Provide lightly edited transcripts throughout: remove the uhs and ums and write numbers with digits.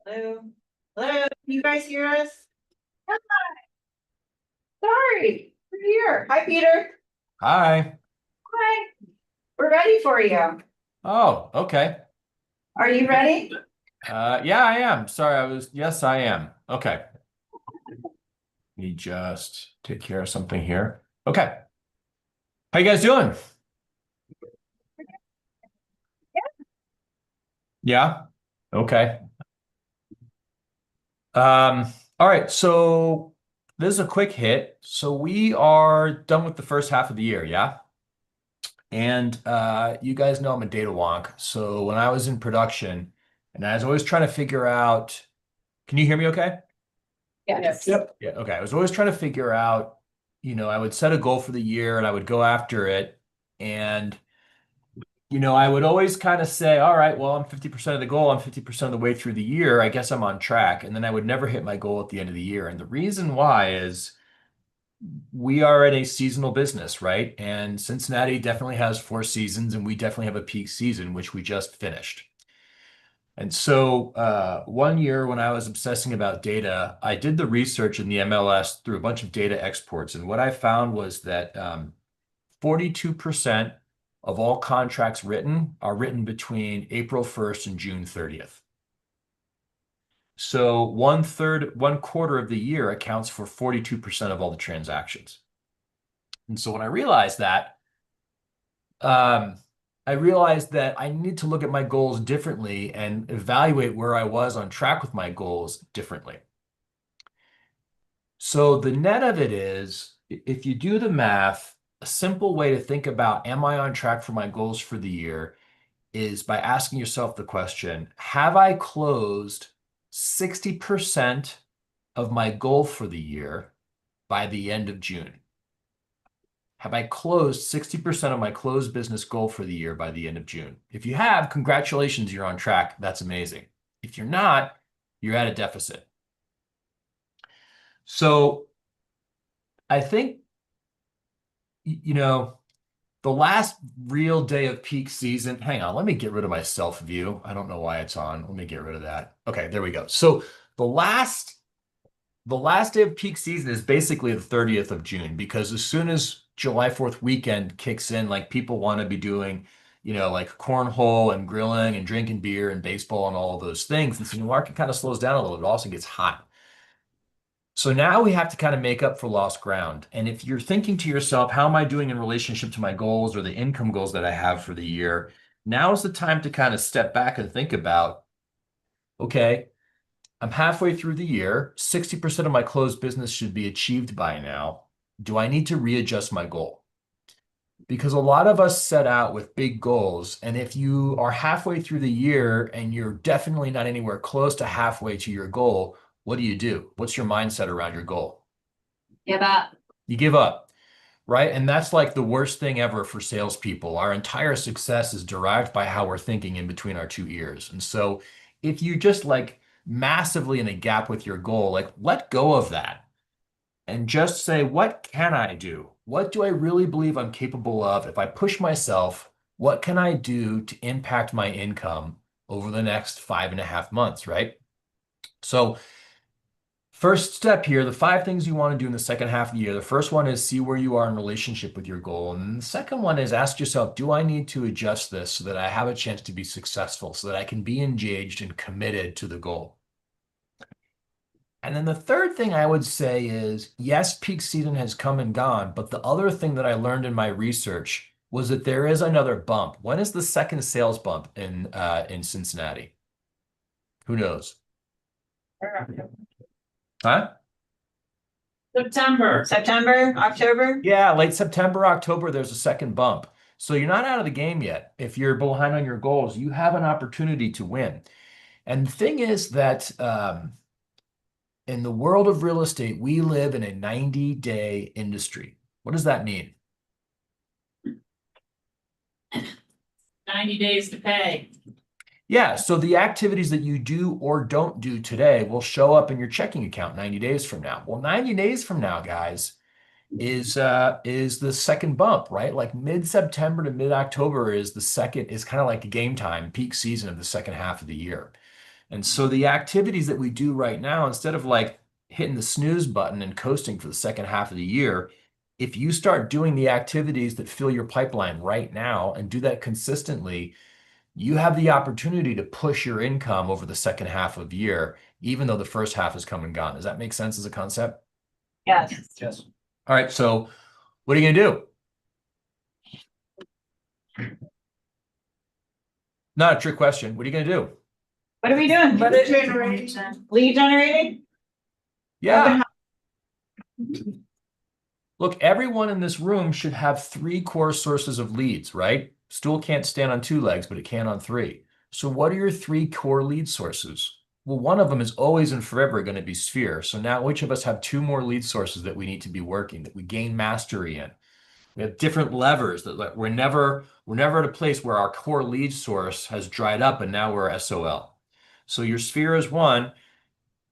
Hello? Hello? Can you guys hear us? Hi. Sorry, we're here. Hi, Peter. Hi. Hi. We're ready for you. Oh, okay. Are you ready? Yeah, I am. Sorry, yes, I am. Okay. Let me just take care of something here. Okay. How you guys doing? Yeah. Okay. All right. So this is a quick hit. So we are done with the first half of the year. Yeah. And you guys know I'm a data wonk. So when I was in production and I was always trying to figure out, can you hear me okay? Yes. Yep. Yeah. Okay. I was always trying to figure out, I would set a goal for the year and I would go after it. And, I would always kind of say, all right, well, I'm 50% of the goal. I'm 50% of the way through the year. I guess I'm on track. And then I would never hit my goal at the end of the year. And the reason why is we are in a seasonal business, right? And Cincinnati definitely has 4 seasons and we definitely have a peak season, which we just finished. And so one year when I was obsessing about data, I did the research in the MLS through a bunch of data exports. And what I found was that 42% of all contracts written are written between April 1st and June 30th. So 1/quarter of the year accounts for 42% of all the transactions. And so when um, I realized that I need to look at my goals differently and evaluate where I was on track with my goals differently. So the net of it is, if you do the math, a simple way to think about, am I on track for my goals for the year, is by asking yourself the question, have I closed 60% of my goal for the year by the end of June? Have I closed 60% of my closed business goal for the year by the end of June? If you have, congratulations, you're on track. That's amazing. If you're not, you're at a deficit. So I think, the last real day of peak season, hang on, let me get rid of my self view. I don't know why it's on. Let me get rid of that. Okay, there we go. So the last the last day of peak season is basically the 30th of June, because as soon as July 4th weekend kicks in, like people want to be doing, like cornhole and grilling and drinking beer and baseball and all of those things. And so the market kind of slows down a little. It also gets hot. So now we have to kind of make up for lost ground. And if you're thinking to yourself, how am I doing in relationship to my goals or the income goals that I have for the year? Now is the time to kind of step back and think about, okay, I'm halfway through the year. 60% of my closed business should be achieved by now. Do I need to readjust my goal? Because a lot of us set out with big goals. And if you are halfway through the year and you're definitely not anywhere close to halfway to your goal, what do? What's your mindset around your goal? Give up. You give up, right? And that's like the worst thing ever for salespeople. Our entire success is derived by how we're thinking in between our two ears. And so if you just like massively in a gap with your goal, like let go of that and just say, what can I do? What do I really believe I'm capable of? If I push myself, what can I do to impact my income over the next 5.5 months, right? So first step here, the 5 things you want to do in the second half of the year. The first one is see where you are in relationship with your goal. And then the second one is ask yourself, do I need to adjust this so that I have a chance to be successful, so that I can be engaged and committed to the goal? And then the third thing I would say is, yes, peak season has come and gone, but the other thing that I learned in my research was that there is another bump. When is the second sales bump in Cincinnati? Who knows? Huh? September, October? Yeah, late September, October, there's a second bump. So you're not out of the game yet. If you're behind on your goals, you have an opportunity to win. And the thing is that in the world of real estate, we live in a 90-day industry. What does that mean? 90 days to pay. Yeah, so the activities that you do or don't do today will show up in your checking account 90 days from now. Well, 90 days from now, guys, is the second bump, right? Like mid-September to mid-October is kind of like game time, peak season of the second half of the year. And so the activities that we do right now, instead of like hitting the snooze button and coasting for the second half of the year, if you start doing the activities that fill your pipeline right now and do that consistently, you have the opportunity to push your income over the second half of the year, even though the first half has come and gone. Does that make sense as a concept? Yes. Yes. All right. So what are you going to do? Not a trick question. What are you going to do? What are we doing? Lead generation. Lead generating? Yeah. Look, everyone in this room should have three core sources of leads, right? Stool can't stand on two legs, but it can on three. So what are your three core lead sources? Well, one of them is always and forever going to be Sphere. So now each of us have two more lead sources that we need to be working, that we gain mastery in. We have different levers that we're never at a place where our core lead source has dried up and now we're SOL. So your Sphere is one.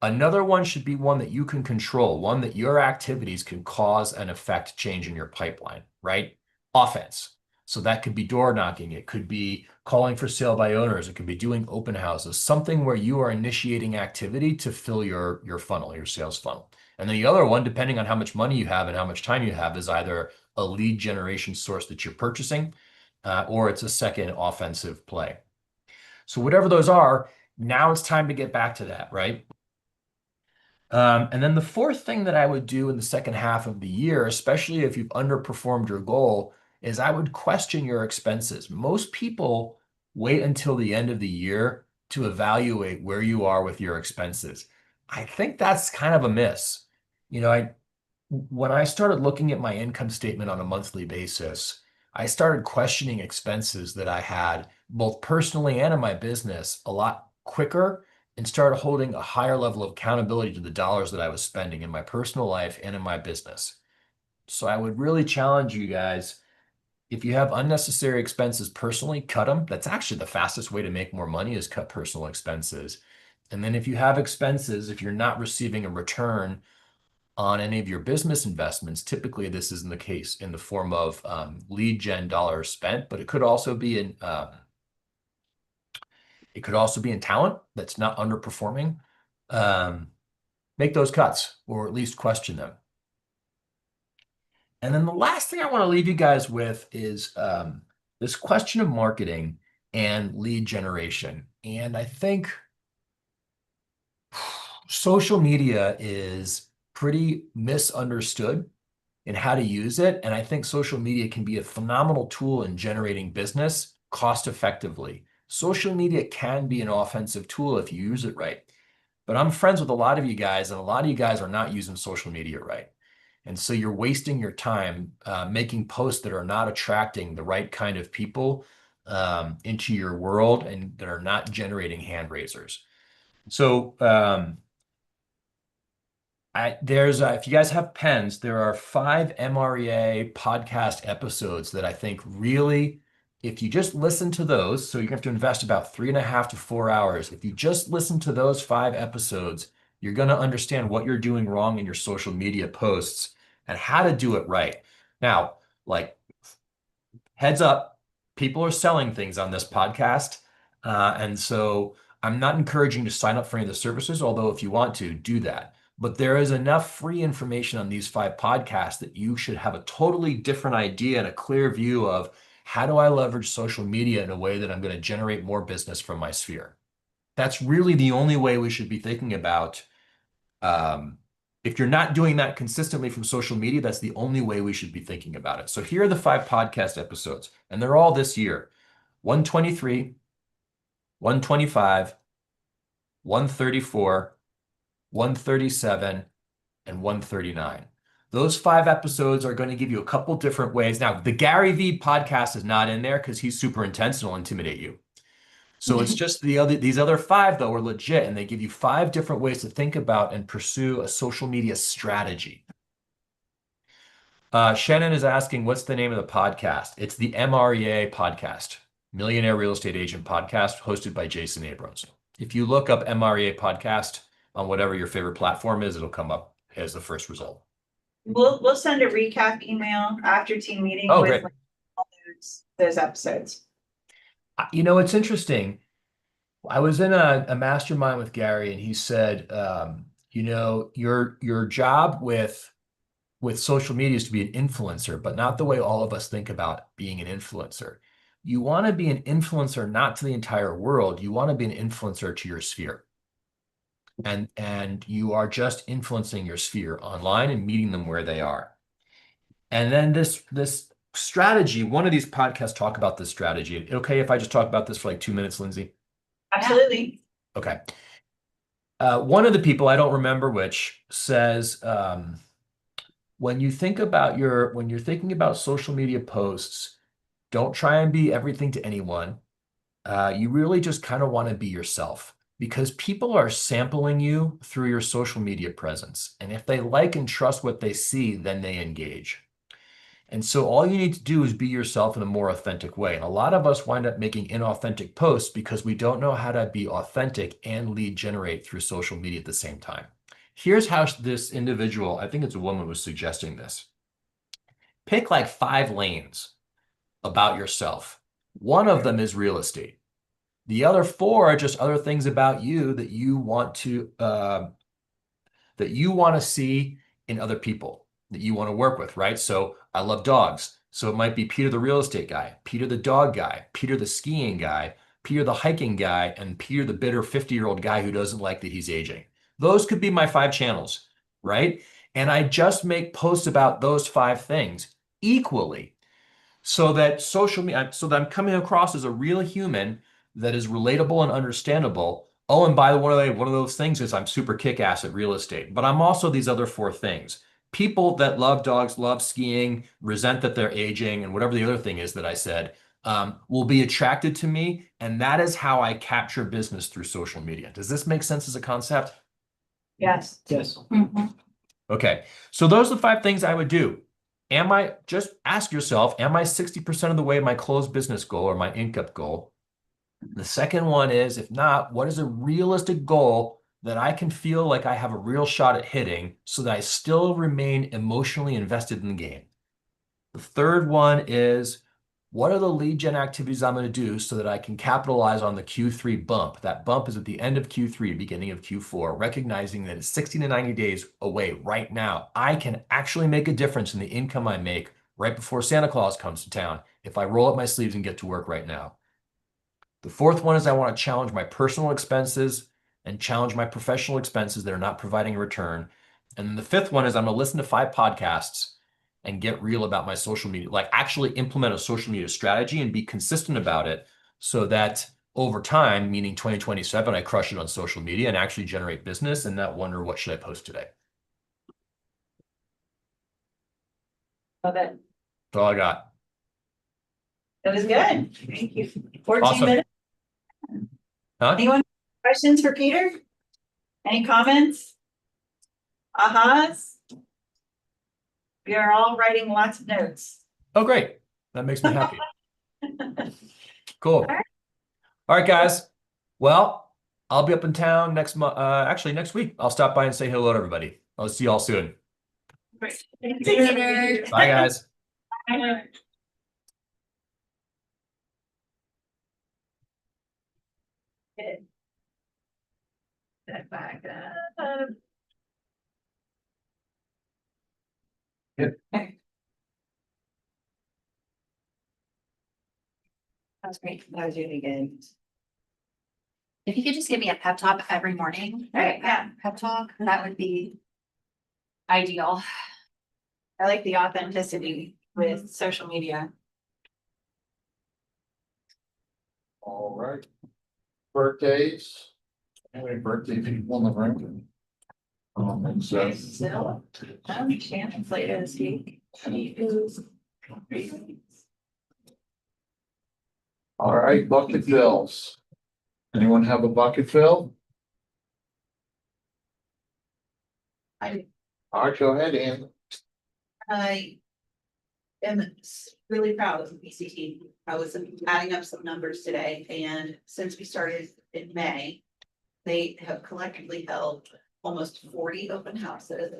Another one should be one that you can control, one that your activities can cause and affect change in your pipeline, right? Offense. So that could be door knocking. It could be calling for sale by owners. It could be doing open houses, something where you are initiating activity to fill your funnel, your sales funnel. And then the other one, depending on how much money you have and how much time you have, is either a lead generation source that you're purchasing, or it's a second offensive play. So whatever those are, now it's time to get back to that, right? And then the fourth thing that I would do in the second half of the year, especially if you've underperformed your goal, is I would question your expenses. Most people wait until the end of the year to evaluate where you are with your expenses. I think that's kind of a miss. When I started looking at my income statement on a monthly basis, I started questioning expenses that I had both personally and in my business a lot quicker and started holding a higher level of accountability to the dollars that I was spending in my personal life and in my business. So I would really challenge you guys, if you have unnecessary expenses personally, cut them. That's actually the fastest way to make more money is cut personal expenses. And then if you have expenses, if you're not receiving a return on any of your business investments, typically this isn't the case in the form of lead gen dollars spent, but it could also be in talent that's not underperforming. Make those cuts or at least question them. And then the last thing I want to leave you guys with is this question of marketing and lead generation. And I think social media is pretty misunderstood in how to use it. And I think social media can be a phenomenal tool in generating business cost effectively. Social media can be an offensive tool if you use it right. But I'm friends with a lot of you guys, and a lot of you guys are not using social media right. And so you're wasting your time making posts that are not attracting the right kind of people into your world and that are not generating hand raisers. So if you guys have pens, there are 5 MREA podcast episodes that I think really, if you just listen to those, so you're going to have to invest about 3.5 to 4 hours. If you just listen to those 5 episodes, you're going to understand what you're doing wrong in your social media posts and how to do it right. Now, like, heads up, people are selling things on this podcast. And so I'm not encouraging you to sign up for any of the services, although if you want to, do that. But there is enough free information on these 5 podcasts that you should have a totally different idea and a clear view of how do I leverage social media in a way that I'm going to generate more business from my sphere. That's really the only way we should be thinking about. If you're not doing that consistently from social media, that's the only way we should be thinking about it. So here are the 5 podcast episodes, and they're all this year: 123, 125, 134, 137, and 139. Those 5 episodes are going to give you a couple different ways. Now, the Gary V podcast is not in there because he's super intense and will intimidate you. So it's just these other 5 though are legit, and they give you 5 different ways to think about and pursue a social media strategy. Shannon is asking, what's the name of the podcast? It's the MREA podcast, Millionaire Real Estate Agent Podcast, hosted by Jason Abrams. If you look up MREA podcast on whatever your favorite platform is, it'll come up as the first result. We'll send a recap email after team meeting Oh, with great. like, all those episodes. You know, it's interesting. I was in a mastermind with Gary, and he said, you know, your job with social media is to be an influencer, but not the way all of us think about being an influencer. You want to be an influencer, not to the entire world. You want to be an influencer to your sphere. And you are just influencing your sphere online and meeting them where they are. And then this strategy, one of these podcasts talk about this strategy. Okay, if I just talk about this for like 2 minutes, Lindsay? Absolutely. Okay. One of the people, I don't remember which, says, when you're thinking about social media posts, don't try and be everything to anyone. You really just kind of want to be yourself, because people are sampling you through your social media presence. And if they like and trust what they see, then they engage. And so all you need to do is be yourself in a more authentic way. And a lot of us wind up making inauthentic posts because we don't know how to be authentic and lead generate through social media at the same time. Here's how this individual, I think it's a woman, was suggesting this. Pick like 5 lanes about yourself. One of them is real estate. The other 4 are just other things about you that you want to see in other people, that you want to work with, right? So I love dogs. So it might be Peter the real estate guy, Peter the dog guy, Peter the skiing guy, Peter the hiking guy, and Peter the bitter 50-year-old guy who doesn't like that he's aging. Those could be my 5 channels, right? And I just make posts about those 5 things equally, so that I'm coming across as a real human that is relatable and understandable. Oh, and by the way, one of those things is I'm super kick-ass at real estate, but I'm also these other 4 things. People that love dogs, love skiing, resent that they're aging, and whatever the other thing is that I said, will be attracted to me. And that is how I capture business through social media. Does this make sense as a concept? Yes. Yes. Okay, so those are the 5 things I would do. Just ask yourself, am I 60% of the way my closed business goal or my income goal? The second one is, if not, what is a realistic goal that I can feel like I have a real shot at hitting so that I still remain emotionally invested in the game? The third one is, what are the lead gen activities I'm going to do so that I can capitalize on the Q3 bump? That bump is at the end of Q3, beginning of Q4, recognizing that it's 60 to 90 days away right now. I can actually make a difference in the income I make right before Santa Claus comes to town if I roll up my sleeves and get to work right now. The fourth one is, I want to challenge my personal expenses and challenge my professional expenses that are not providing a return. And then the fifth one is, I'm going to listen to 5 podcasts and get real about my social media, like actually implement a social media strategy and be consistent about it, so that over time, meaning 2027, I crush it on social media and actually generate business and not wonder, what should I post today? Love it. That's all I got. That was good. Thank you. 14 Awesome. minutes. Huh? Anyone have questions for Peter? Any comments? Ahas? We are all writing lots of notes. Oh, great. That makes me happy. Cool. All right. All right, guys. Well, I'll be up in town next month. Actually, next week. I'll stop by and say hello to everybody. I'll see you all soon. Great. Bye, guys. Bye. Good. That back up. Good. That was great. That was really good. If you could just give me a pep talk every morning, Right, yeah. pep talk, that would be ideal. I like the authenticity with social media. All right. Birthdays. Any birthday people in the room? So, Shannon's late as he is. All right, bucket fills. Anyone have a bucket fill? I All right, go ahead, Ann. I am really proud of the BCT. I was adding up some numbers today, and since we started in May, they have collectively held almost 40 open houses.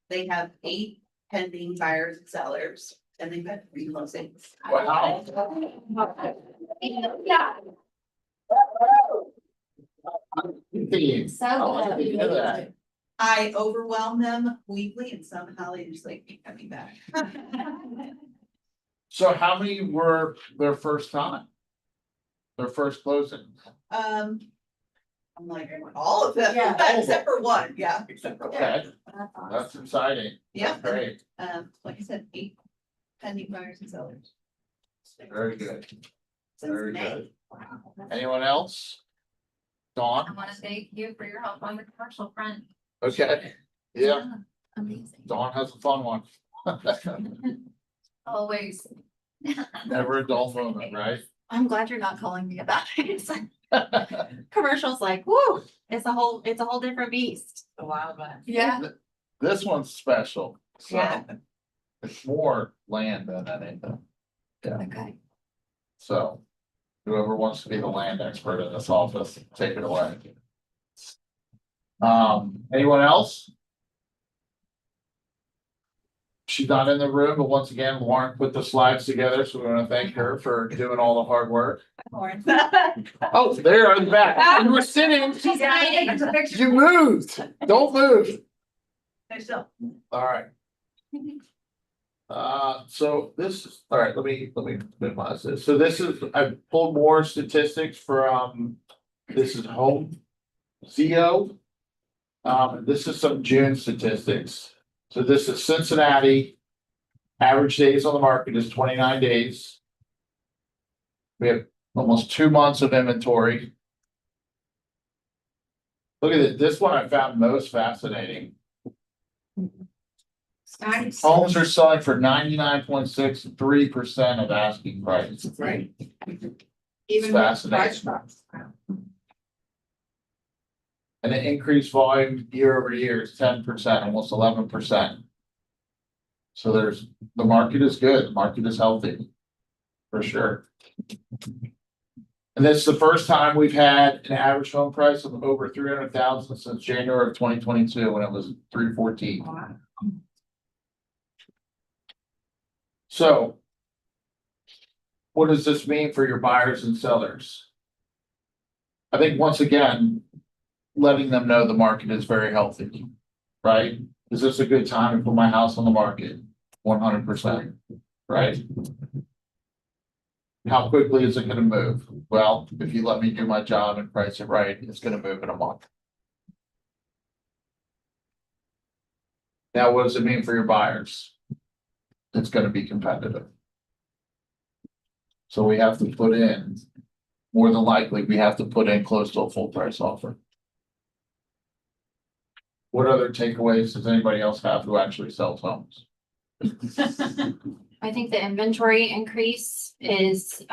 They have 8 pending buyers and sellers, and they've got 3 closings. Wow. Yeah. So So good. I overwhelm them weekly, and somehow they just like keep coming back. So how many were their first time? Their first closing? I'm like, all of them, Yeah. except for one, yeah, except for one. Okay, that's exciting. Yeah. Great, Like I said, 8 pending buyers and sellers. very good. Since Very May. good. Anyone else? Dawn? I want to thank you for your help on the commercial front. Okay, yeah, Amazing. Dawn has a fun one. Always. Never a dull moment, right? I'm glad you're not calling me about it. It's like, commercials like, whoo, it's a whole different beast. A while back. Yeah. This one's special, Yeah. so it's more land than anything. Okay. So whoever wants to be the land expert in this office, take it away. Anyone else? She's not in the room, but once again, Lauren put the slides together, so we want to thank her for doing all the hard work. Lauren. Oh, there in the back. You were sitting. She's hiding. You moved. Don't move. There's still. All right. So this is, all right, let me minimize this. So this is, I pulled more statistics from, this is home. CO. This is some June statistics. So this is Cincinnati. Average days on the market is 29 days. We have almost 2 months of inventory. Look at it. This one I found most fascinating. Homes are selling for 99.63% of asking price. Right. It's fascinating. And an increased volume year over year is 10%, almost 11%. So the market is good, the market is healthy. For sure. And this is the first time we've had an average home price of over 300,000 since January of 2022, when it was 314. So what does this mean for your buyers and sellers? I think once again, letting them know the market is very healthy, right? Is this a good time to put my house on the market? 100%, right? How quickly is it gonna move? Well, if you let me do my job and price it right, it's gonna move in a month. Now, what does it mean for your buyers? It's gonna be competitive. So we have to put in, more than likely, we have to put in close to a full price offer. What other takeaways does anybody else have who actually sells homes? I think the inventory increase is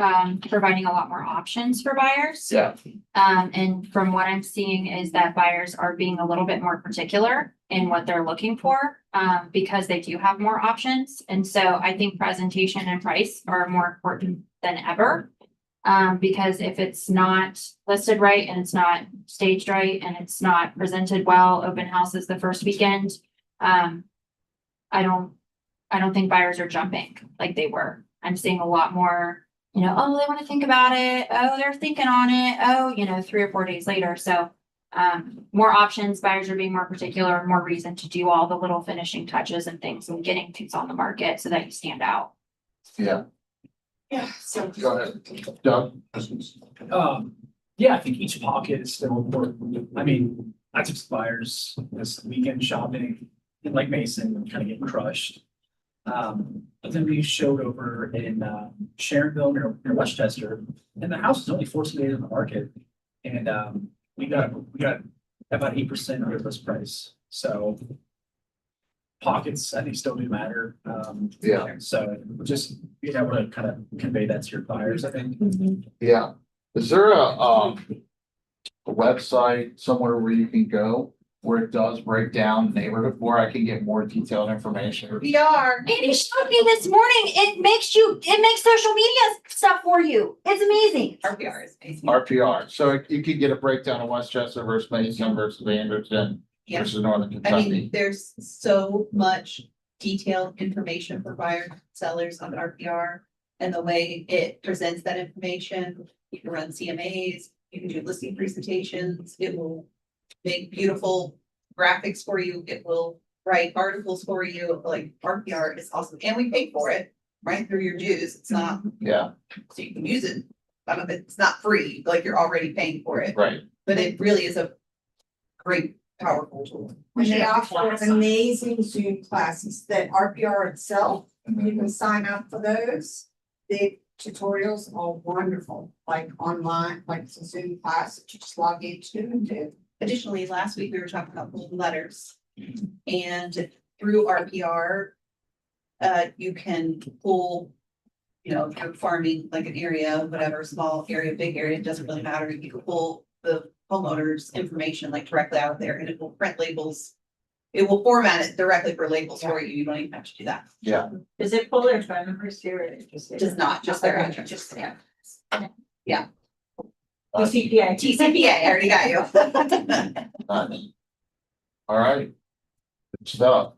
providing a lot more options for buyers. Yeah, And from what I'm seeing is that buyers are being a little bit more particular in what they're looking for because they do have more options. And so I think presentation and price are more important than ever. Because if it's not listed right and it's not staged right and it's not presented well, open houses the first weekend. I don't think buyers are jumping like they were. I'm seeing a lot more, oh, they want to think about it. Oh, they're thinking on it. Oh, 3 or 4 days later. So more options, buyers are being more particular, more reason to do all the little finishing touches and things and getting things on the market so that you stand out. yeah, Yeah, so. go ahead, Doug. Yeah, I think each pocket is still important. I mean, I took some buyers this weekend shopping in Lake Mason, kind of getting crushed. But then we showed over in Sharonville near Westchester, and the house is only 14 days on the market. And we got about 8% under list price. So pockets, I think, still do matter. Yeah. So just being able to kind of convey that to your buyers, I think. Yeah. Is there a website somewhere where you can go where it does break down neighborhood where I can get more detailed information? We are. Andy showed me this morning. It makes social media stuff for you. It's amazing. RPR is amazing. RPR, so you can get a breakdown of Westchester versus Mason versus Anderson Yeah. versus Northern I mean, Kentucky. there's so much detailed information for buyers, and sellers on RPR. And the way it presents that information, you can run CMAs, you can do listing presentations, it will make beautiful graphics for you, it will write articles for you, like RPR is awesome, and we pay for it, right, through your dues, it's not, Yeah, so you can use it. It's not free, like you're already paying for it, right. but it really is a great, powerful tool. And they Yeah. offer amazing Zoom classes that RPR itself, you can sign up for those. The tutorials are wonderful, like online, like it's a Zoom class that you just log into and do. Additionally, last week we were talking about bulletin letters. And through RPR, you can pull, you know, if you're farming like an area, whatever, small area, big area, it doesn't really matter. You can pull the homeowner's information like directly out of there and it will print labels. It will format it directly for labels for you. You don't even have to do that. Yeah, Does it pull their phone numbers too, or it just? It does not, just their Okay, address. Just, yeah. TCPA, TCPA, I already got you. nice. All right. Good stuff.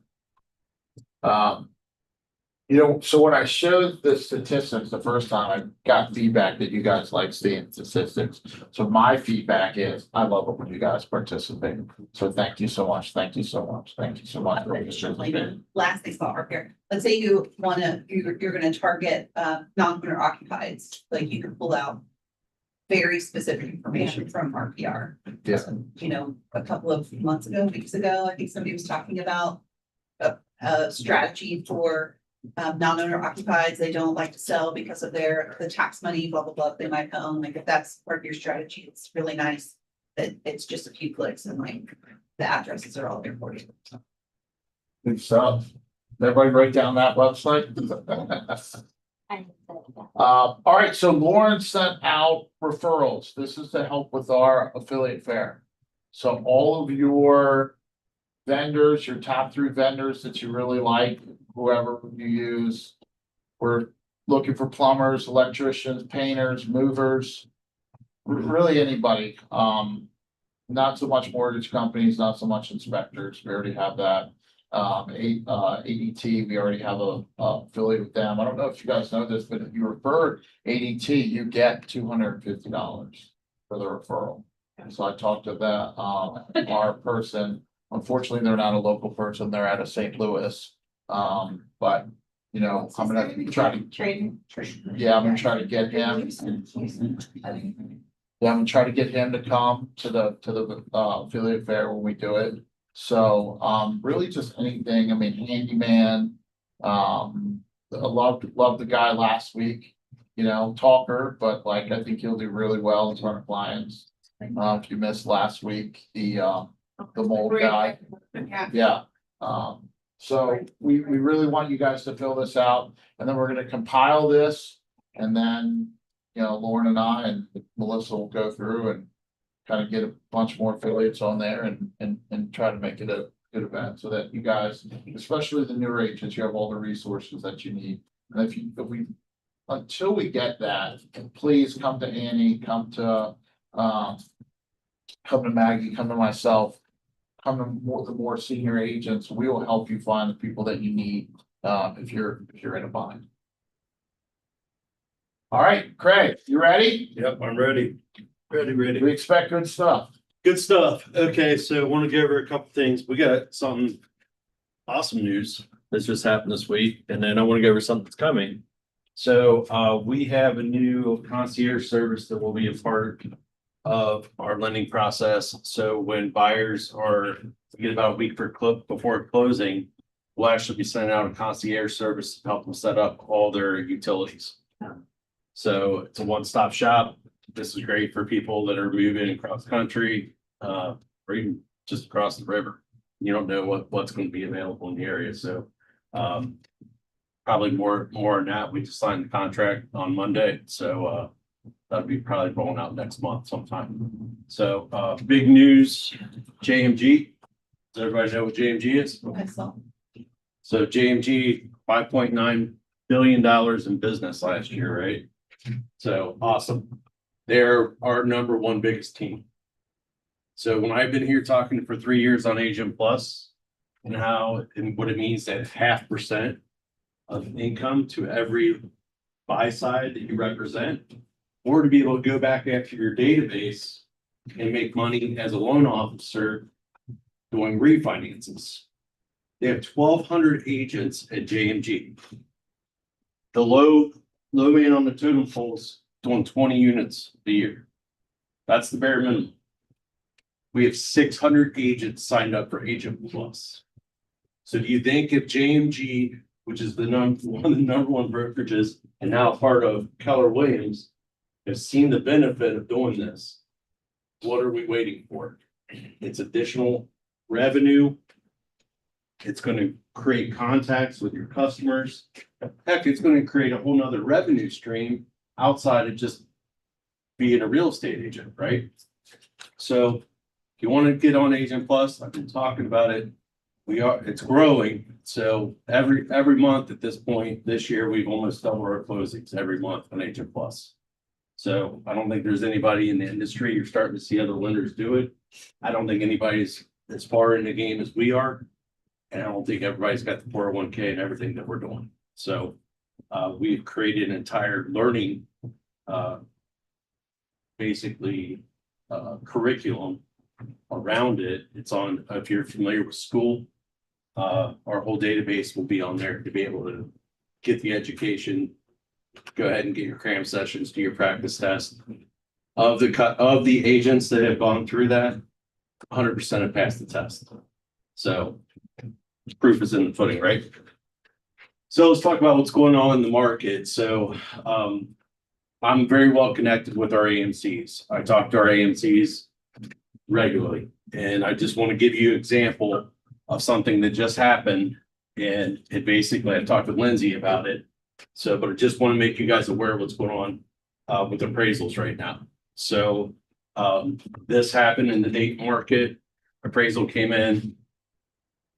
You know, so when I showed the statistics the first time, I got feedback that you guys like seeing statistics. So my feedback is, I love it when you guys participate. So thank you so much, thank you so much, thank you so much. for participating. Last thing about RPR, let's say you wanna, you're gonna target non-owner occupieds, like you can pull out very specific information from RPR. Yeah. You know, a couple of months ago, weeks ago, I think somebody was talking about a strategy for non-owner occupieds. They don't like to sell because of the tax money, blah, blah, blah, they might own. Like if that's part of your strategy, it's really nice that it's just a few clicks and like the addresses are all there for you. Good stuff. Everybody write down that website. All right, so Lauren sent out referrals. This is to help with our affiliate fair. So all of your vendors, your top 3 vendors that you really like, whoever you use. We're looking for plumbers, electricians, painters, movers, really anybody. Not so much mortgage companies, not so much inspectors. We already have that. ADT, we already have a affiliate with them. I don't know if you guys know this, but if you refer ADT, you get $250 for the referral. So I talked to that, our person. Unfortunately, they're not a local person. They're out of St. Louis. But you know, I'm gonna try to, yeah, I'm gonna try to get him. Yeah, I'm gonna try to get him to come to the affiliate fair when we do it. So, really just anything, I mean, handyman, I loved the guy last week, you know, talker, but like, I think he'll do really well in front of clients. If you missed last week, the mold guy, yeah. So we really want you guys to fill this out, and then we're gonna compile this, and then, you know, Lauren and I and Melissa will go through and kind of get a bunch more affiliates on there and try to make it a good event so that you guys, especially the newer agents, you have all the resources that you need. And until we get that, please come to Annie, come to Maggie, come to myself, come to the more senior agents. We will help you find the people that you need, if you're in a bind. All right, Craig, you ready? Yep, I'm ready. Ready. We expect good stuff. Good stuff. Okay, so I want to go over a couple things. We got some awesome news that's just happened this week, and then I want to go over something that's coming. So we have a new concierge service that will be a part of our lending process. So when buyers we get about a week before closing, we'll actually be sending out a concierge service to help them set up all their utilities. So it's a one-stop shop. This is great for people that are moving across country, or even just across the river. You don't know what's going to be available in the area, so, probably more on that. We just signed the contract on Monday, so, that'll be probably rolling out next month sometime. So, big news, JMG. Does everybody know what JMG is? I saw. So JMG, $5.9 billion in business last year, right? So awesome. They're our number one biggest team. So when I've been here talking for 3 years on Agent Plus and how and what it means that 0.5% of income to every buy side that you represent, or to be able to go back after your database and make money as a loan officer doing refinances. They have 1,200 agents at JMG. The low man on the totem pole's doing 20 units a year. That's the bare minimum. We have 600 agents signed up for Agent Plus. So do you think if JMG, which is one of the number one brokerages and now part of Keller Williams, have seen the benefit of doing this, what are we waiting for? It's additional revenue. It's going to create contacts with your customers. Heck, it's going to create a whole nother revenue stream outside of just being a real estate agent, right? So if you want to get on Agent Plus, I've been talking about it. It's growing. So every month at this point, this year, we've almost doubled our closings every month on Agent Plus. So I don't think there's anybody in the industry. You're starting to see other lenders do it. I don't think anybody's as far in the game as we are. And I don't think everybody's got the 401k and everything that we're doing. So we've created an entire learning, basically curriculum around it. It's on, if you're familiar with school, our whole database will be on there to be able to get the education, go ahead and get your cram sessions, do your practice test. Of the agents that have gone through that, 100% have passed the test. So proof is in the pudding, right? So let's talk about what's going on in the market. So I'm very well connected with our AMCs. I talk to our AMCs regularly, and I just want to give you an example of something that just happened. And it basically, I talked with Lindsay about it. So, but I just want to make you guys aware of what's going on with appraisals right now. So this happened in the Dayton market. Appraisal came in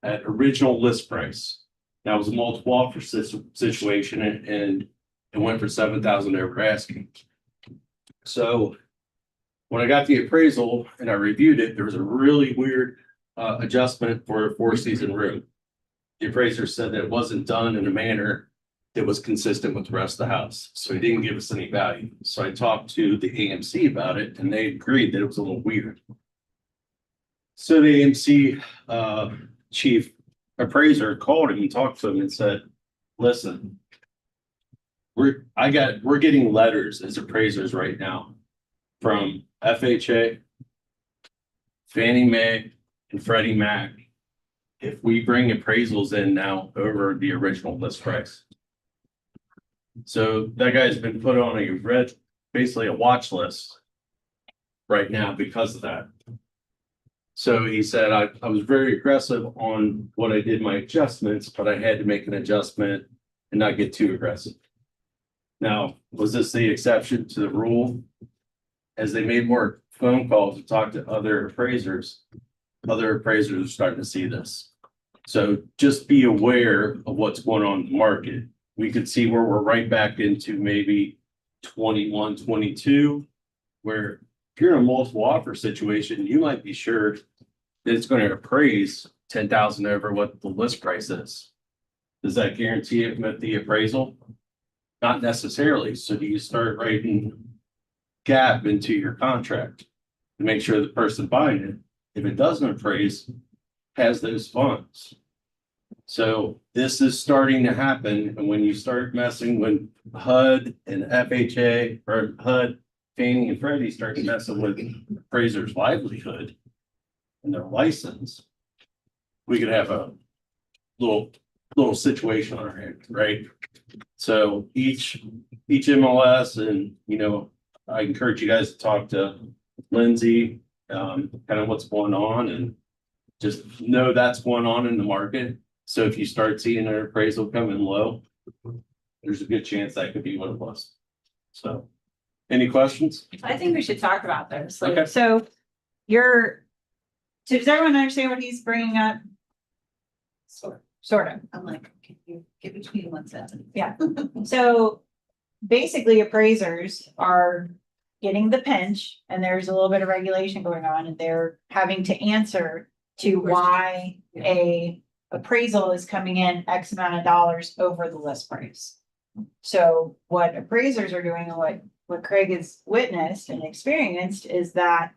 at original list price. That was a multiple offer situation, and it went for 7,000 over asking. So when I got the appraisal and I reviewed it, there was a really weird adjustment for a 4-season room. The appraiser said that it wasn't done in a manner that was consistent with the rest of the house. So he didn't give us any value. So I talked to the AMC about it, and they agreed that it was a little weird. So the AMC chief appraiser called him and talked to him and said, listen, we're getting letters as appraisers right now from FHA, Fannie Mae, and Freddie Mac if we bring appraisals in now over the original list price. So that guy's been put on basically a watch list right now because of that. So he said, I was very aggressive on what I did my adjustments, but I had to make an adjustment and not get too aggressive. Now, was this the exception to the rule? As they made more phone calls to talk to other appraisers are starting to see this. So just be aware of what's going on in the market. We could see where we're right back into maybe 21, 22, where if you're in a multiple offer situation, you might be sure that it's going to appraise 10,000 over what the list price is. Does that guarantee it with the appraisal? Not necessarily. So do you start writing gap into your contract to make sure the person buying it, if it doesn't appraise, has those funds? So this is starting to happen. And when you start messing with HUD and FHA, or HUD, Fannie and Freddie start messing with appraiser's livelihood and their license, we could have a little situation on our hands, right? So each MLS, and I encourage you guys to talk to Lindsay, kind of what's going on, and just know that's going on in the market. So if you start seeing an appraisal coming low, there's a good chance that could be what it was. So, any questions? I think we should talk about this. Okay. Like, so does everyone understand what he's bringing up? Sort of. I'm like, can you get between 1 second? So basically appraisers are getting the pinch and there's a little bit of regulation going on and they're having to answer to why a appraisal is coming in X amount of dollars over the list price. So what appraisers are doing and what Craig has witnessed and experienced is that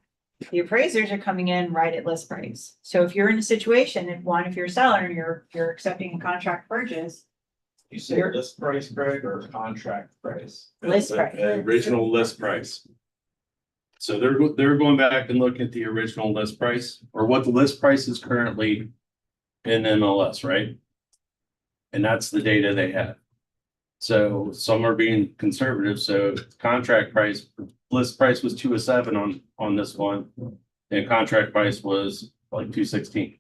the appraisers are coming in right at list price. So if you're in a situation, if you're a seller and you're accepting a contract purchase, You say list price, Greg, or contract price? list The price. Original list price. So they're going back and looking at the original list price or what the list price is currently in MLS, right? And that's the data they have. So some are being conservative, so contract price, list price was 207 on this one. And contract price was like 216.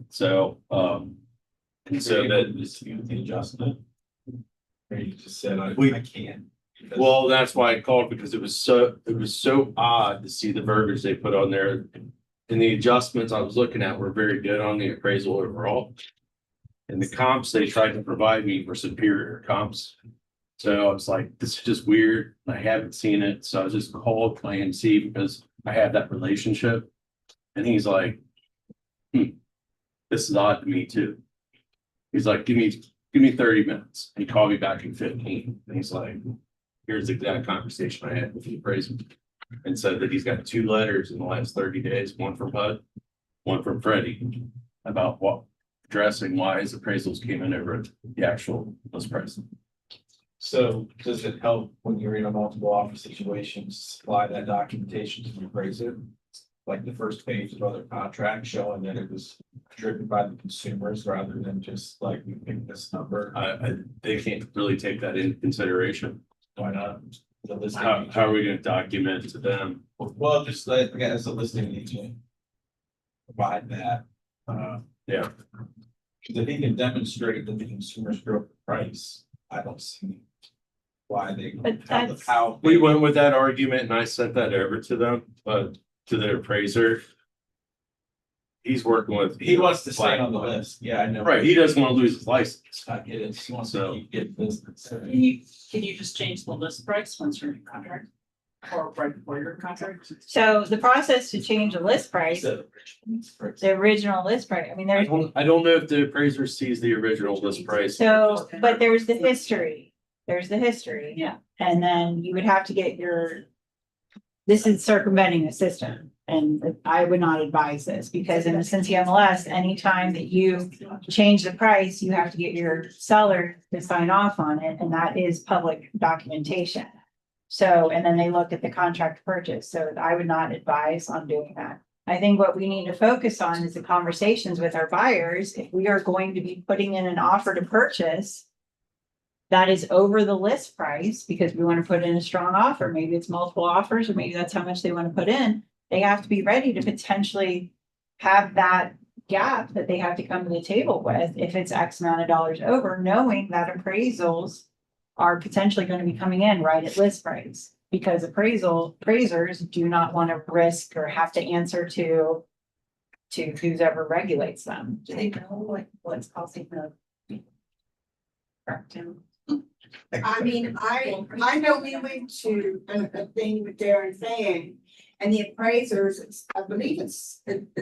So, and so that is the adjustment. Or you just said, I can't. because- well, that's why I called because it was so odd to see the verbiage they put on there. And the adjustments I was looking at were very good on the appraisal overall. And the comps they tried to provide me were superior comps. So I was like, this is just weird. I haven't seen it. So I just called my MC because I had that relationship. And he's like, this is odd to me too. He's like, give me 30 minutes. He called me back in 15. And he's like, here's the exact conversation I had with the appraiser. And said that he's got 2 letters in the last 30 days, one from HUD, one from Freddie, about what addressing why his appraisals came in over the actual list price. So does it help when you're in a multiple offer situation, to supply that documentation to the appraiser? Like the first page of other contracts showing that it was driven by the consumers rather than just like we picked this number. They can't really take that into consideration. Why not? The listing How agent- are we gonna document to them? Well, just like, again, as a listing agent. Provide that. Yeah. Because if he can demonstrate that the consumers drove the price, I don't see. Why they. But that's- How. We went with that argument and I sent that over to them, but to the appraiser. He's working with. He wants to stay on the list, yeah, I know. Right, he doesn't want to lose his license. I get it, he wants to So- keep getting business. Can you just change the list price once you're in contract? Or right before you're in contract? So the process to change a list price, the original list price, I mean, there's, I don't know if the appraiser sees the original list price. so, but there's the history. There's the history. Yeah. And then you would have to get this is circumventing the system. And I would not advise this because in the Cincy MLS, anytime that you change the price, you have to get your seller to sign off on it, and that is public documentation. So, and then they look at the contract purchase, so I would not advise on doing that. I think what we need to focus on is the conversations with our buyers. If we are going to be putting in an offer to purchase that is over the list price, because we want to put in a strong offer, maybe it's multiple offers, or maybe that's how much they want to put in. They have to be ready to potentially have that gap that they have to come to the table with if it's X amount of dollars over, knowing that appraisals are potentially going to be coming in right at list price. Because appraisers do not want to risk or have to answer to whoever regulates them. Do they know what's causing the? I mean, I know we went to a thing with Darren Fan. And the appraisers, I believe it's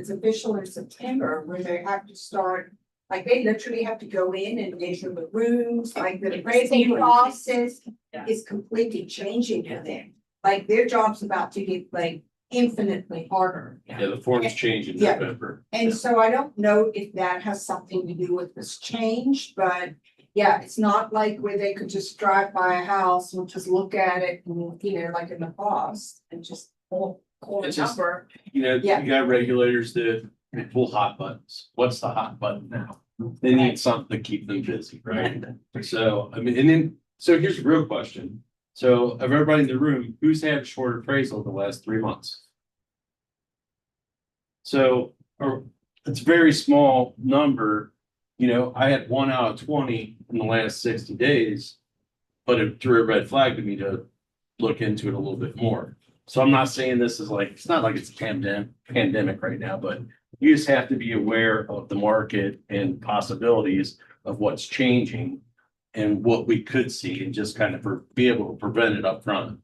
official in September where they have to start, like they literally have to go in and measure the rooms, like the appraisal process is completely changing to them. Like their job's about to get like infinitely harder. Yeah, the form's changed in Yeah. November. And so I don't know if that has something to do with this change, but yeah, it's not like where they could just drive by a house and just look at it and, you know, like in the past and just call a It's just- number. You know, Yeah. you got regulators that pull hot buttons. What's the hot button now? They need something to keep them busy, right? So, I mean, and then, so here's a real question. So of everybody in the room, who's had a short appraisal the last 3 months? So, or it's a very small number. You know, I had 1 out of 20 in the last 60 days. But it threw a red flag to me to look into it a little bit more. So I'm not saying this is like, it's not like it's a pandemic right now, but you just have to be aware of the market and possibilities of what's changing and what we could see and just kind of be able to prevent it up front.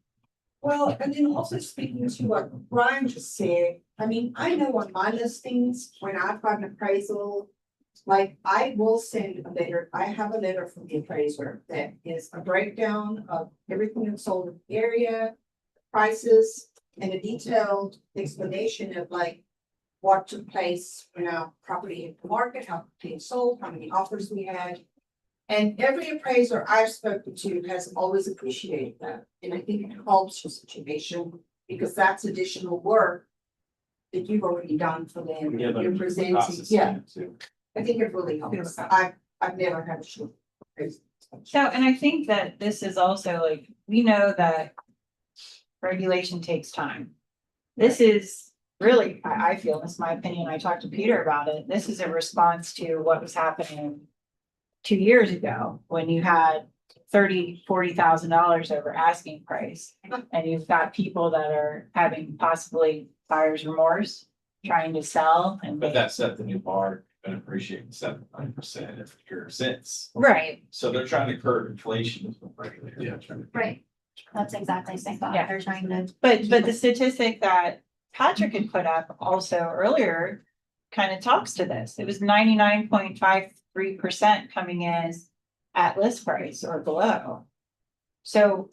Well, and then also speaking to what Brian just said, I mean, I know on my listings, when I've got an appraisal, like I will send a letter, I have a letter from the appraiser that is a breakdown of everything that's sold in the area, prices, and a detailed explanation of like what took place when our property hit the market, how it sold, how many offers we had. And every appraiser I've spoken to has always appreciated that, and I think it helps your situation, because that's additional work that you've already done for them. Yeah, but You're presenting, process yeah, too. I think it really helps. I've never had a short. appraisal. So, and I think that this is also like, we know that regulation takes time. This is really, I feel, this is my opinion, I talked to Peter about it, this is a response to what was happening 2 years ago, when you had $40,000 over asking price, and you've got people that are having possibly buyer's remorse, trying to sell, and But that set the new bar, and appreciate 7% every year since. right, So they're trying to curb inflation. Is what regulators are trying to do. Right. That's exactly the same thought. Yeah. They're trying to. but the statistic that Patrick had put up also earlier kind of talks to this. It was 99.53% coming in at list price or below. So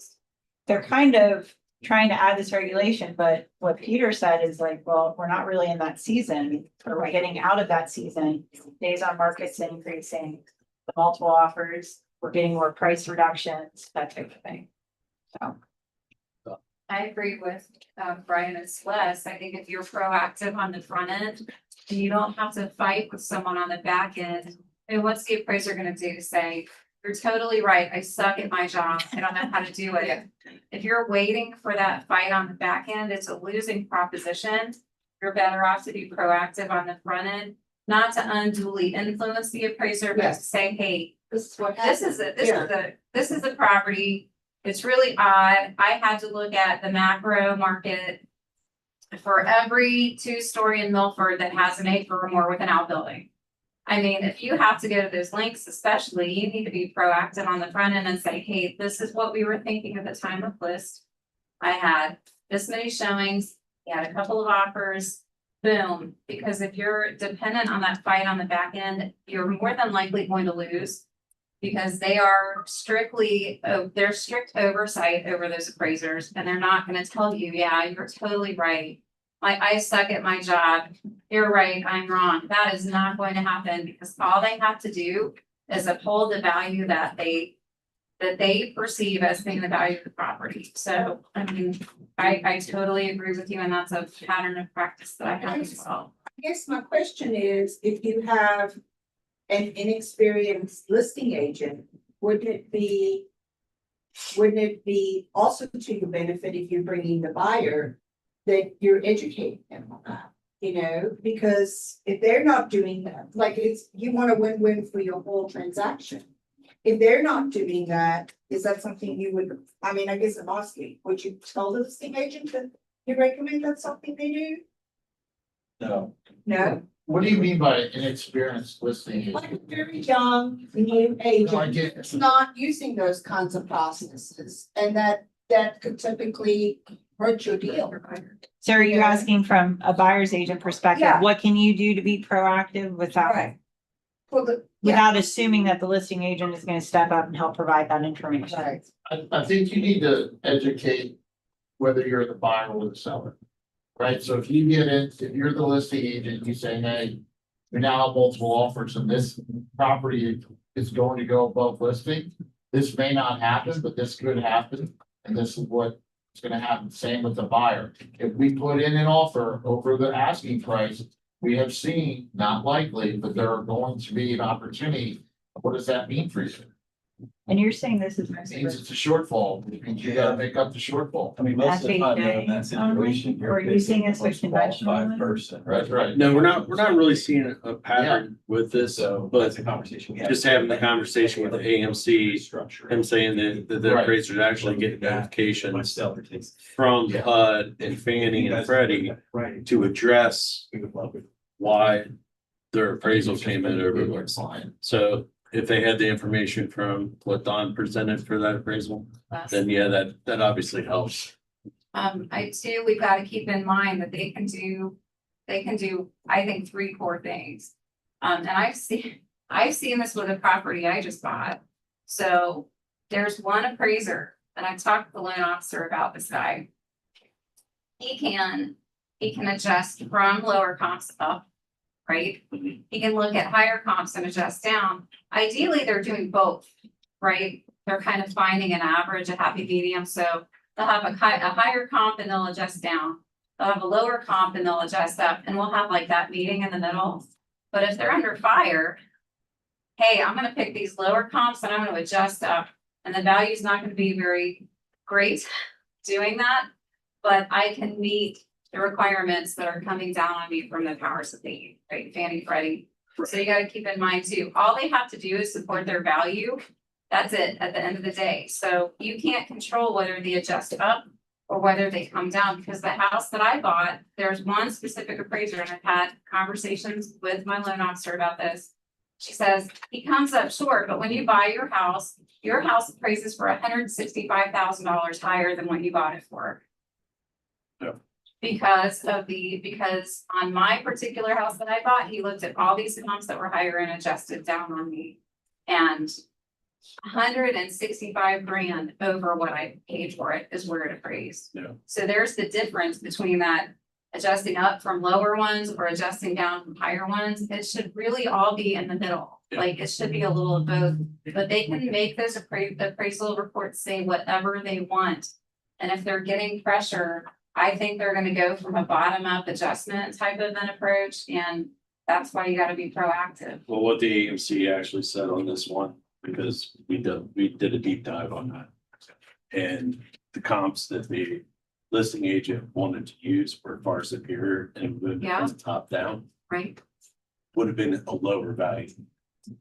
they're kind of trying to add this regulation, but what Peter said is like, well, we're not really in that season, or we're getting out of that season. Days on market's increasing, the multiple offers, we're getting more price reductions, that type of thing. So. I agree with Brian and Celeste. I think if you're proactive on the front end, and you don't have to fight with someone on the back end. And what's the appraiser gonna do? Say, you're totally right, I suck at my job, I don't know how to do it. If you're waiting for that fight on the back end, it's a losing proposition. You're better off to be proactive on the front end, not to unduly influence the appraiser, but to Yes. say, hey, This is what this happens. is the property. It's really odd. I had to look at the macro market for every 2-story in Milford that has an acre or more with an outbuilding. I mean, if you have to go to those links, especially, you need to be proactive on the front end and say, hey, this is what we were thinking at the time of list. I had this many showings, we had a couple of offers, boom. Because if you're dependent on that fight on the back end, you're more than likely going to lose. Because they are strictly, they're strict oversight over those appraisers, and they're not gonna tell you, yeah, you're totally right. I suck at my job, you're right, I'm wrong. That is not going to happen, because all they have to do is uphold the value that they perceive as being the value of the property. So, I mean, I totally agree with you, and that's a pattern of practice that I have as well. I guess my question is, if you have an inexperienced listing agent, wouldn't it be also to your benefit if you're bringing the buyer, that you're educating them on that? You know, because if they're not doing that, like you want a win-win for your whole transaction. If they're not doing that, is that something you would, I mean, I guess I'm asking, would you tell the listing agent that you recommend that's something they do? No, No, What do you mean by inexperienced listing? like a very young, new No, I agent, get it. it's not using those kinds of processes, and that could typically hurt your deal. So are you asking from a buyer's agent perspective, Yeah. what can you do to be proactive without, Right. For the, without assuming that the listing agent is gonna step up and help provide that information? right, I think you need to educate whether you're the buyer or the seller. Right, so if you get it, if you're the listing agent, you say, hey, you're now at multiple offers and this property is going to go above listing. This may not happen, but this could happen, and this is what is gonna happen, same with the buyer. If we put in an offer over the asking price, we have seen, not likely, but there are going to be an opportunity. What does that mean for you? And you're saying this is It mostly. means it's a shortfall, it means you gotta make up the shortfall. I mean, most of the time, though, in that situation. Or are you seeing this with conventional Qualified ones? person, That's right? right. No, we're not really seeing a pattern with this, So but that's a conversation. we have. just having the conversation with the AMC, Structure. him saying that the Right. appraisers actually getting notifications Myself, it takes. from Yeah. HUD and Fannie and Freddie Right. to address We would love it. why their appraisal came in over. Fine. So if they had the information from what Don presented for that appraisal, then yeah, that obviously helps. We've got to keep in mind that they can do, I think, three core things. And I've seen this with a property I just bought. So there's one appraiser, and I've talked to the loan officer about this guy. He can adjust from lower comps up, right? He can look at higher comps and adjust down. Ideally, they're doing both, right? They're kind of finding an average, a happy medium, so they'll have a higher comp and they'll adjust down. They'll have a lower comp and they'll adjust up, and we'll have like that meeting in the middle. But if they're under fire, hey, I'm gonna pick these lower comps and I'm gonna adjust up, and the value's not gonna be very great doing that. But I can meet the requirements that are coming down on me from the powers that be, right, Fannie, Freddie. So you gotta keep in mind too, all they have to do is support their value. That's it at the end of the day. So you can't control whether they adjust up or whether they come down, because the house that I bought, there's one specific appraiser, and I've had conversations with my loan officer about this. She says, he comes up short, but when you buy your house appraises for $165,000 higher than what you bought it for. Yeah. Because on my particular house that I bought, he looked at all these comps that were higher and adjusted down on me. And $165,000 over what I paid for it is where it appraised. Yeah. So there's the difference between that adjusting up from lower ones or adjusting down from higher ones. It should really all be in the middle. Yeah. Like, it should be a little of both, but they can make those appraisal reports say whatever they want. And if they're getting pressure, I think they're gonna go from a bottom up adjustment type of an approach, and that's why you gotta be proactive. Well, what the AMC actually said on this one, because we did a deep dive on that. And the comps that the listing agent wanted to use were far superior and would Yeah. have been top down, Right? would have been a lower value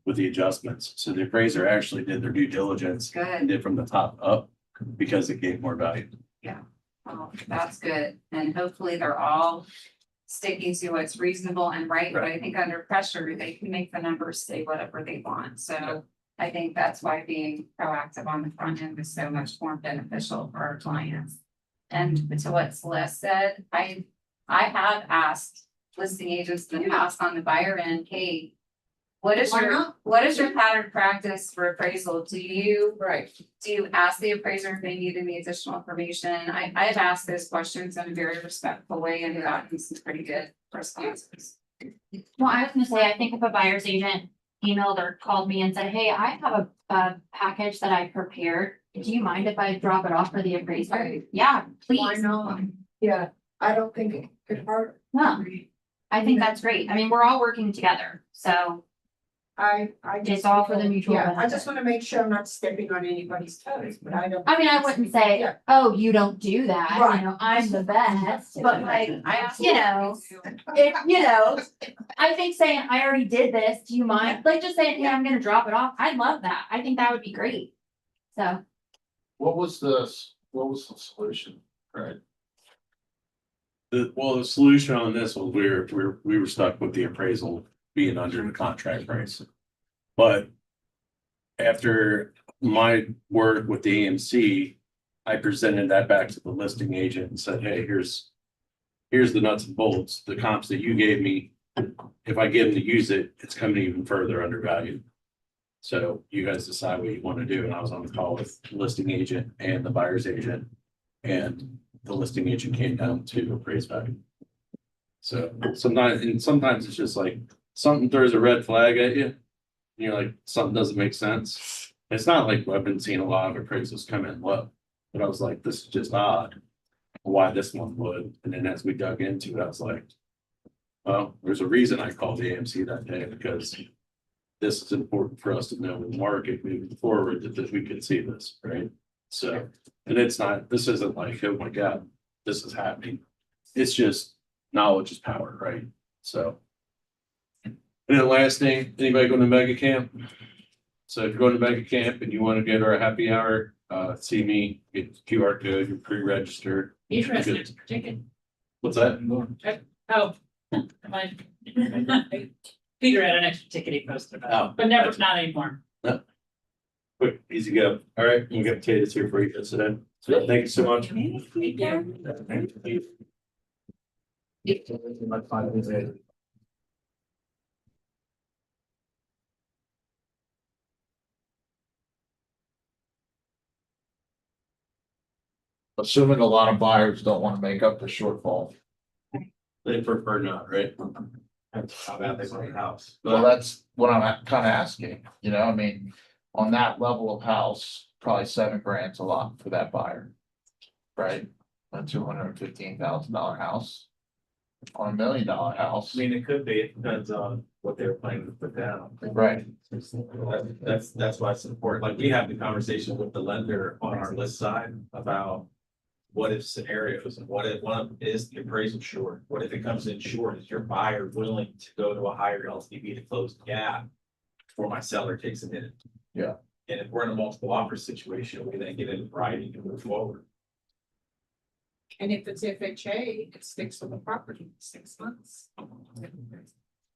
with the adjustments. So the appraiser actually did their due diligence and Good. did from the top up because it gave more value. Oh, that's good. And hopefully they're all sticking to what's reasonable and right, but I think under pressure, they can make the numbers say whatever they want. So I think that's why being proactive on the front end is so much more beneficial for our clients. And to what Celeste said, I have asked listing agents in the past on the buyer end, hey, what is Why your not? pattern practice for appraisal? Do you ask the appraiser if they need any additional information? I've asked those questions in a very respectful way and gotten some pretty good responses. Well, I was gonna say, I think if a buyer's agent emailed or called me and said, hey, I have a package that I prepared. Do you mind if I drop it off for the appraiser? Yeah, Why please. not? Yeah, I don't think it could hurt. No, I think that's great. I mean, we're all working together, so I just. It's all for the mutual Yeah, I benefit. just wanna make sure I'm not stepping on anybody's toes, but I don't. I mean, I wouldn't say, Yeah. oh, you don't do that, Right. you know, I'm the best, but like, I you know, if, you know, I think saying, I already did this, do you mind? Like, just saying, yeah, I'm gonna drop it off. I love that. I think that would be great. So, What was the solution? Right. The solution on this was we were stuck with the appraisal being under the contract price. But after my work with the AMC, I presented that back to the listing agent and said, hey, here's the nuts and bolts, the comps that you gave me. If I get them to use it, it's coming even further undervalued. So you guys decide what you want to do. And I was on the call with the listing agent and the buyer's agent. And the listing agent came down to appraise value. So sometimes it's just like something throws a red flag at you. And you're like, something doesn't make sense. It's not like I've been seeing a lot of appraisals come in low, but I was like, this is just odd. Why this one would. And then as we dug into it, I was like, well, there's a reason I called the AMC that day because this is important for us to know in the market moving forward that we can see this, right? So, and it's not, this isn't like, oh my God, this is happening. It's just knowledge is power, right? So. And then last thing, anybody going to mega camp? So if you're going to mega camp and you want to go to our happy hour, see me, get the QR code, you're pre-registered. Interesting, next ticket. What's that? Oh. Am I? Peter had an extra ticket he posted about, Oh. but never, not anymore. Quick, easy go. All right, we'll get potatoes here for you today. So thank you so much. Assuming a lot of buyers don't want to make up the shortfall. They prefer not, right? That's how bad they want a house. Well, that's what I'm kind of asking, you know, I mean, on that level of house, probably $7,000's a lot for that buyer. Right? A $215,000 house. On $1 million house. I mean, it could be, it depends on what they're planning to put down. Right. That's why it's important, like, we have the conversation with the lender on our list side about. What if scenarios and what if one of them is the appraisal short? What if it comes in short? Is your buyer willing to go to a higher LTV to close the gap? Before my seller takes a hit? Yeah. And if we're in a multiple offer situation, we then get it in writing and move forward. And if it's FHA, it sticks with the property 6 months.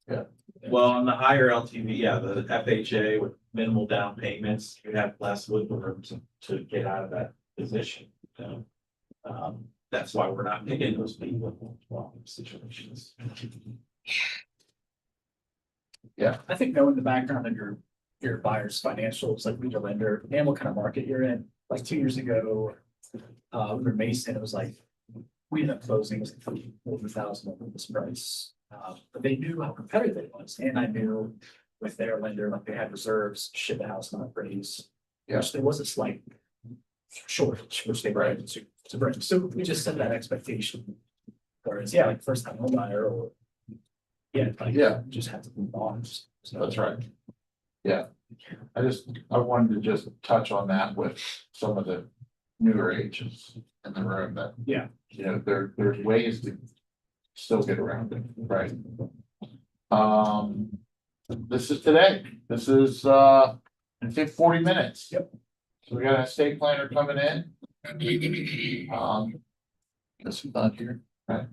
Well, on the higher LTV, yeah, the FHA with minimal down payments, you have less wiggle room to get out of that position. You know? That's why we're not picking those people in multiple offer situations. I think knowing the background of your buyer's financials, like with your lender and what kind of market you're in, like 2 years ago. We were Mason, it was like, we ended up closing, it was like 40,000 over this price. But they knew how competitive it was, and I knew with their lender, like they had reserves, should the house not appraise. Yeah. Which there was a slight shortage, which they were able to bring, so we just set that expectation. Whereas, yeah, like first time home buyer or. Yeah, like, Yeah. just had to move on. That's right. Yeah. I wanted to just touch on that with some of the newer agents in the room that. Yeah. You know, there's ways to still get around it, right? This is today. This is in 40 minutes. Yep. So we got an estate planner coming in. This is not here, right?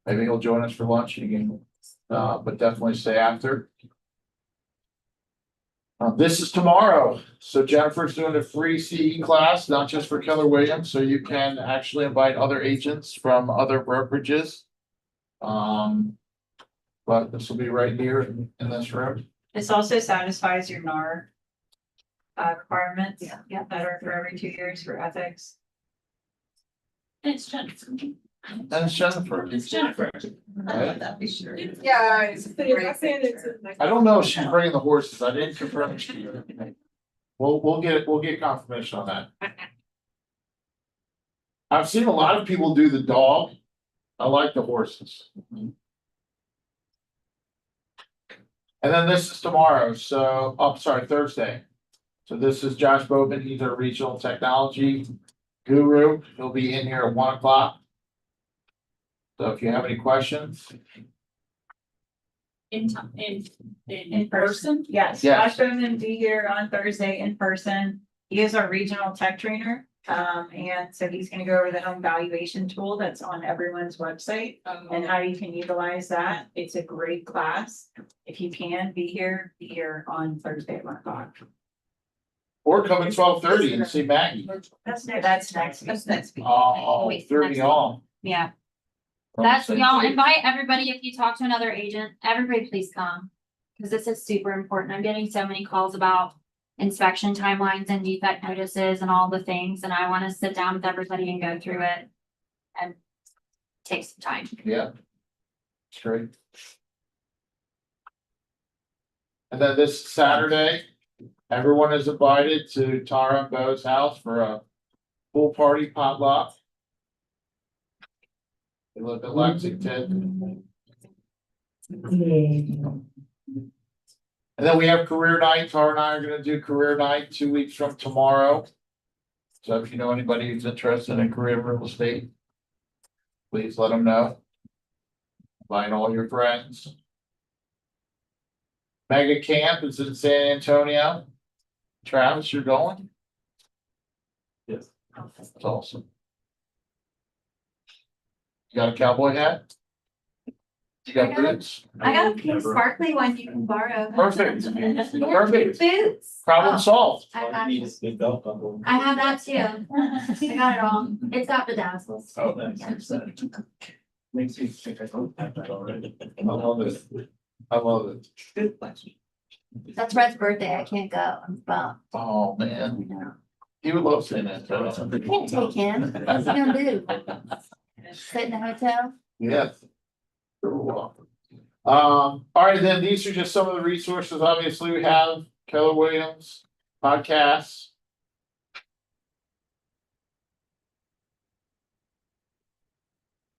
Maybe he'll join us for lunch again, but definitely stay after. This is tomorrow, so Jennifer's doing a free CE class, not just for Keller Williams, so you can actually invite other agents from other brokerages. But this will be right here in this room. This also satisfies your NAR requirements. Yeah. That are for every 2 years for ethics. It's Jennifer. And it's Jennifer. It's Jennifer. Right? That'd be sure. Yeah, it's a great picture. I don't know if she's bringing the horses, I didn't confirm it to you. We'll get confirmation on that. I've seen a lot of people do the dog. I like the horses. And then this is tomorrow, so, Thursday. So this is Josh Bowman, he's our regional technology guru, he'll be in here at 1 o'clock. So if you have any questions, In time, in person? Yes, Yes. Josh Bowman will be here on Thursday in person. He is our regional tech trainer. And so he's gonna go over the home valuation tool that's on everyone's website and how you can utilize that. It's a great class. If you can be here on Thursday at 1 o'clock. or come at 12:30 and see Maggie. That's next week. That's next week. Oh, 30 all. Yeah, that's, y'all invite everybody, if you talk to another agent, everybody please come. Cause this is super important. I'm getting so many calls about inspection timelines and defect notices and all the things, and I wanna sit down with everybody and go through it. And take some time. Yeah. That's great. And then this Saturday, everyone is invited to Tara and Bo's house for a pool party potluck. They live in Lexington. And then we have career night. Tara and I are gonna do career night 2 weeks from tomorrow. So if you know anybody who's interested in career real estate, please let them know. Invite all your friends. Mega Camp is in San Antonio. Travis, you're going? Yes. That's awesome. You got a cowboy hat? You got boots? I got a pink sparkly one you can borrow. Perfect. Perfect. Boots. Problem solved. I All got, you need is a big belt buckle. I have that too. I got it all. It's got bedazzles. Oh, nice. Makes me think I don't have that already. I love it. I love it. Good. That's Red's birthday. I can't go. I'm bummed. Oh, I man. know. He would love saying that. I can't take him. What's he gonna do? Sit in a hotel? Yes. Cool. All right, then these are just some of the resources. Obviously, we have Keller Williams podcasts.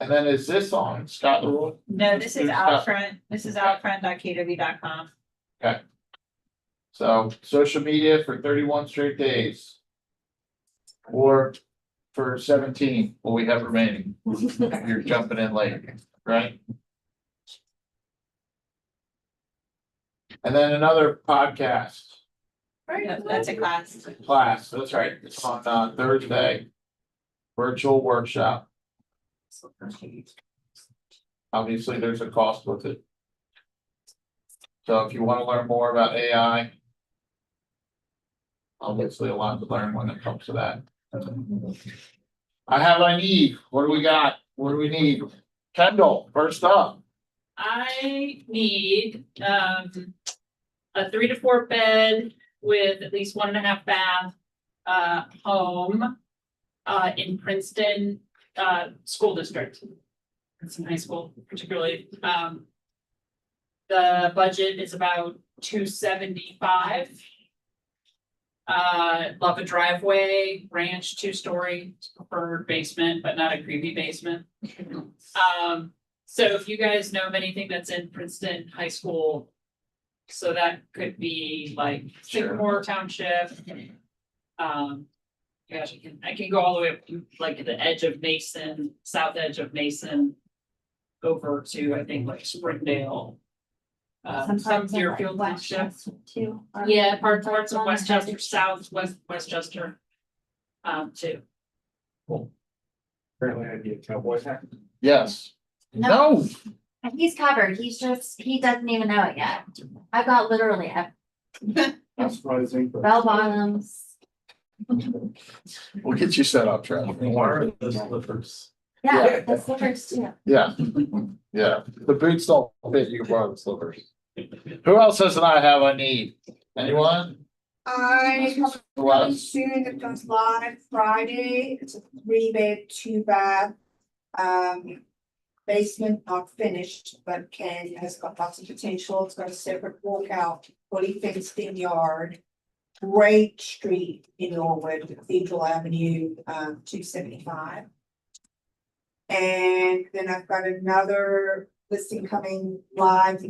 And then is this on Scott the Rule? No, this is Who's got- Outfront. This is outfront.kw.com. So social media for 31 straight days. Or for 17, what we have remaining. You're jumping in late, right? And then another podcast That's a class. class, that's right, it's on Thursday. Virtual workshop. Obviously, there's a cost with it. So if you want to learn more about AI. Obviously, a lot to learn when it comes to that. I need, what do we got? What do we need? Kendall, first up. I need, a 3 to 4 bed with at least 1.5 bath, home, in Princeton, school district. Princeton High School particularly, the budget is about $275. Love a driveway, ranch, 2-story, preferred basement, but not a creepy basement. So if you guys know of anything that's in Princeton High School. So that could be like Sycamore Township. Gosh, I can go all the way up to like the edge of Mason, south edge of Mason. Over to, I think, like Springdale. Some parts in, like, Deerfield Township. Westchester too. Yeah, parts of on the Westchester, edge. Westchester. Too. Apparently I'd be a cowboy hat. Yes. No. No, He's covered. He doesn't even know it yet. I've got literally That's surprising. bell bottoms. we'll get you set up, Trevor. Why are the slippers? Yeah, the slippers too. Yeah, yeah, the boots don't fit, you can borrow the slippers. Who else says that I need? Anyone? I have Who coming else? soon, it goes live Friday, it's a 3-bed, 2-bath. Basement not finished, but has got lots of potential, it's got a separate walkout, fully fenced in yard. Great street in Norwood, Cathedral Avenue, 275. And then I've got another listing coming live.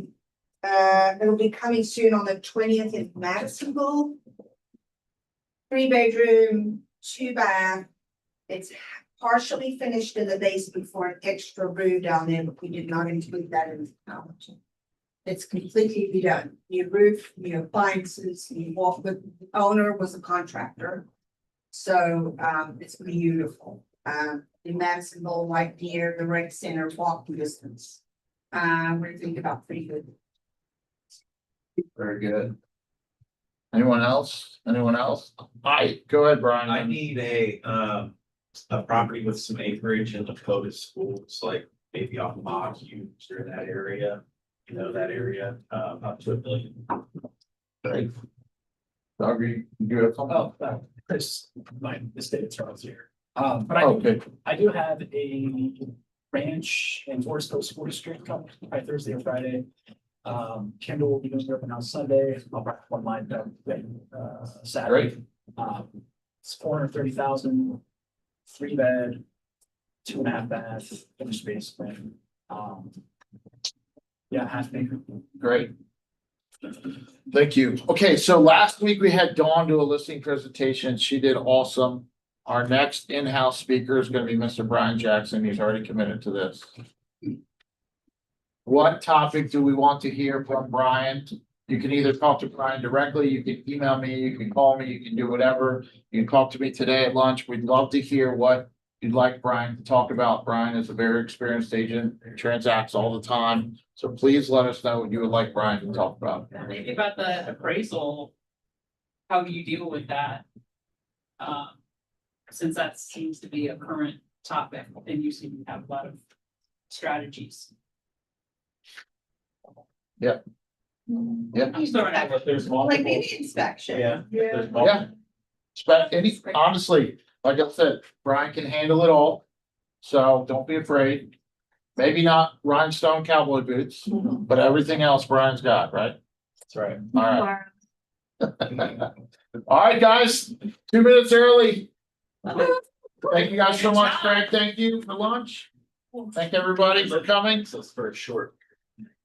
It'll be coming soon on the 20th in Madisonville. 3-bedroom, 2-bath. It's partially finished in the basement for an extra room down there, but we did not include that in the count. It's completely redone, new roof, new appliances, new walk, the owner was a contractor. So, it's beautiful, in Madisonville, right near the rec center, walking distance. We're thinking about pretty good. Very good. Anyone else? Anyone else? Hi, go ahead, Brian. I need a property with some acreage in Dakota schools, like maybe off Mock, you or that area. You know, that area, up to $1 billion. Great. Doug, you have something? Oh, Chris, my estate attorney's here. But I Okay, do have a ranch in Forest Hill School District coming by Thursday or Friday. Kendall will be doing the open house Sunday. I'll probably one line down, Saturday. It's 430,000, 3-bed, 2.5 bath, finished basement. Yeah, half acre. great. Thank you. Okay, so last week we had Dawn do a listing presentation. She did awesome. Our next in-house speaker is gonna be Mr. Brian Jackson. He's already committed to this. What topic do we want to hear from Brian? You can either talk to Brian directly, you can email me, you can call me, you can do whatever. You can talk to me today at lunch. We'd love to hear what you'd like Brian to talk about. Brian is a very experienced agent, transacts all the time. So please let us know what you would like Brian to talk about. Maybe about the appraisal. How do you deal with that? Since that seems to be a current topic and you seem to have a lot of strategies. Yeah. So, There's Like maybe inspection. Yeah. There's multiple. Yeah. Honestly, like I said, Brian can handle it all. So don't be afraid. Maybe not rhinestone cowboy boots, but everything else Brian's got, right? That's right. All right. All right, guys, 2 minutes early. Thank you guys so much, Craig. Thank you for lunch. Thank everybody for coming. So it's very short.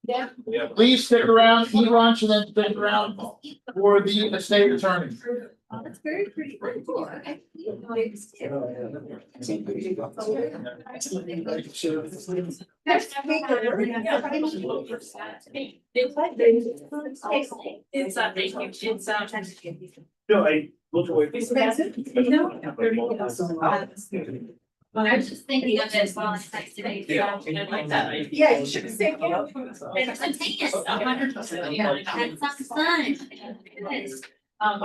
Yeah. Yeah. Please stick around, eat lunch, and then stick around for the estate attorney. Oh, that's very pretty. Okay. No, I look away. I was just thinking of it while I texted you. I like that idea. Yeah, you should say. Yeah. It's contagious, 100%. Yeah, that's not the sun. Goodness. I'll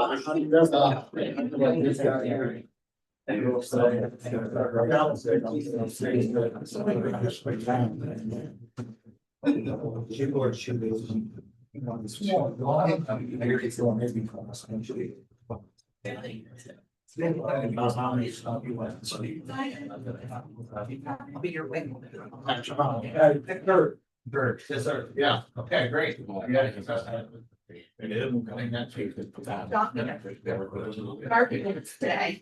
be your wing. Yes, sir. Yeah, okay, great. Yeah, it is. I think that's. Arguments today.